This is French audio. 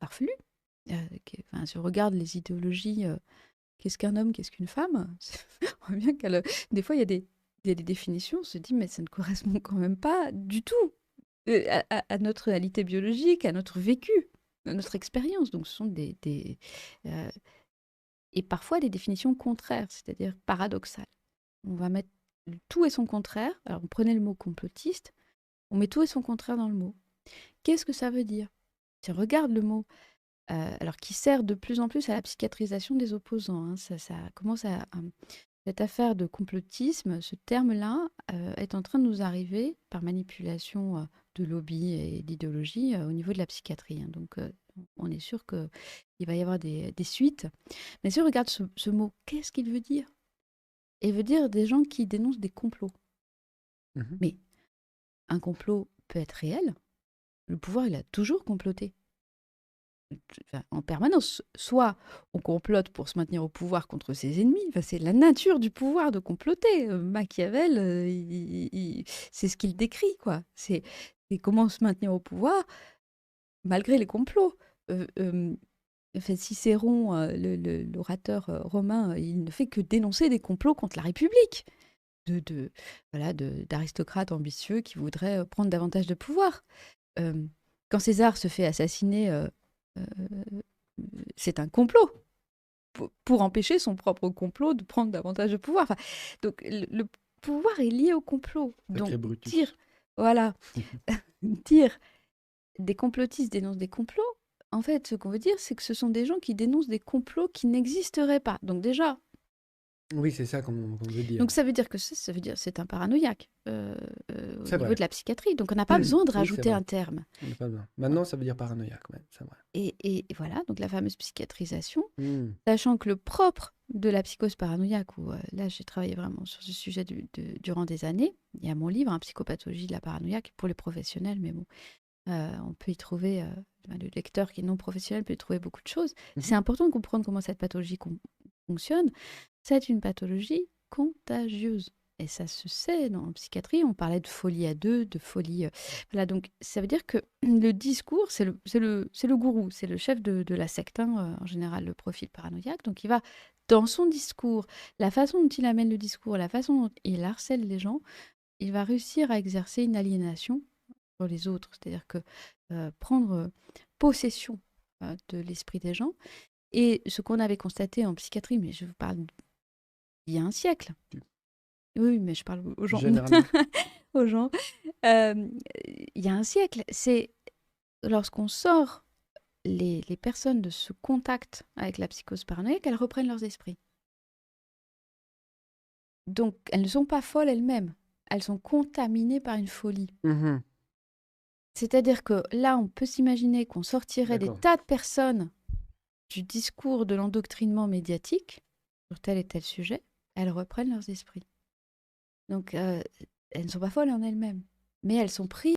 farfelues. Enfin, si on regarde les idéologies, qu'est-ce qu'un homme, qu'est-ce qu'une femme, on voit bien des fois, il y a des définitions, on se dit, mais ça ne correspond quand même pas du tout à notre réalité biologique, à notre vécu, à notre expérience. Donc, ce sont euh, et parfois des définitions contraires, c'est-à-dire paradoxales. On va mettre tout et son contraire. Alors, on prenait le mot complotiste, on met tout et son contraire dans le mot. Qu'est-ce que ça veut dire? Si on regarde le mot, alors qui sert de plus en plus à la psychiatrisation des opposants, hein, ça commence cette affaire de complotisme, ce terme-là, est en train de nous arriver par manipulation de lobby et d'idéologie au niveau de la psychiatrie, hein. Donc, on est sûr qu'il va y avoir des suites. Mais si on regarde ce mot, qu'est-ce qu'il veut dire? Il veut dire des gens qui dénoncent des complots. Mhm. Mais un complot peut être réel. Le pouvoir, il a toujours comploté. Enfin, en permanence. Soit on complote pour se maintenir au pouvoir contre ses ennemis, enfin, c'est la nature du pouvoir de comploter. Machiavel, c'est ce qu'il décrit, quoi. C'est comment se maintenir au pouvoir malgré les complots. Enfin, Cicéron, l'orateur romain, il ne fait que dénoncer des complots contre la République, voilà, d'aristocrates ambitieux qui voudraient prendre davantage de pouvoir. Euh, Quand César se fait assassiner, euh, c'est un complot pour empêcher son propre complot de prendre davantage de pouvoir. Enfin, donc le pouvoir est lié au complot. Sacré Donc dire, Brutus. voilà, dire des complotistes dénoncent des complots, en fait, ce qu'on veut dire, c'est que ce sont des gens qui dénoncent des complots qui n'existeraient pas. Donc déjà, Oui, c'est ça qu'on veut dire. donc ça veut dire que ça veut dire c'est un paranoïaque au C'est niveau vrai. de la psychiatrie. Donc on n'a pas besoin de Oui, c'est rajouter vrai. un terme. On n'a pas besoin. Maintenant, ça veut dire paranoïaque, ouais, c'est vrai. Et voilà, donc la fameuse psychiatrisation, Hmm. sachant que le propre de la psychose paranoïaque, où là j'ai travaillé vraiment sur ce sujet durant des années, il y a mon livre, Psychopathologie de la paranoïaque, pour les professionnels, mais bon, on peut y trouver, le lecteur qui est non professionnel peut y trouver beaucoup de choses. Mhm. C'est important de comprendre comment cette pathologie fonctionne. C'est une pathologie contagieuse. Et ça se sait en psychiatrie, on parlait de folie à deux, de folie. Voilà, donc ça veut dire que le discours, c'est le gourou, c'est le chef de la secte, hein, en général, le profil paranoïaque. Donc il va, dans son discours, la façon dont il amène le discours, la façon dont il harcèle les gens, il va réussir à exercer une aliénation sur les autres. C'est-à-dire que prendre possession de l'esprit des gens. Et ce qu'on avait constaté en psychiatrie, mais je vous parle d'il y a un siècle. Oui, mais je parle aux gens. Généralement. Aux gens. Il y a un siècle, c'est lorsqu'on sort les personnes de ce contact avec la psychose paranoïaque, elles reprennent leurs esprits. Donc, elles ne sont pas folles elles-mêmes. Elles sont contaminées par une folie. Mhm. C'est-à-dire que là, on peut s'imaginer qu'on sortirait des D'accord. tas de personnes du discours de l'endoctrinement médiatique sur tel et tel sujet, elles reprennent leurs esprits. Donc, elles ne sont pas folles en elles-mêmes, mais elles sont prises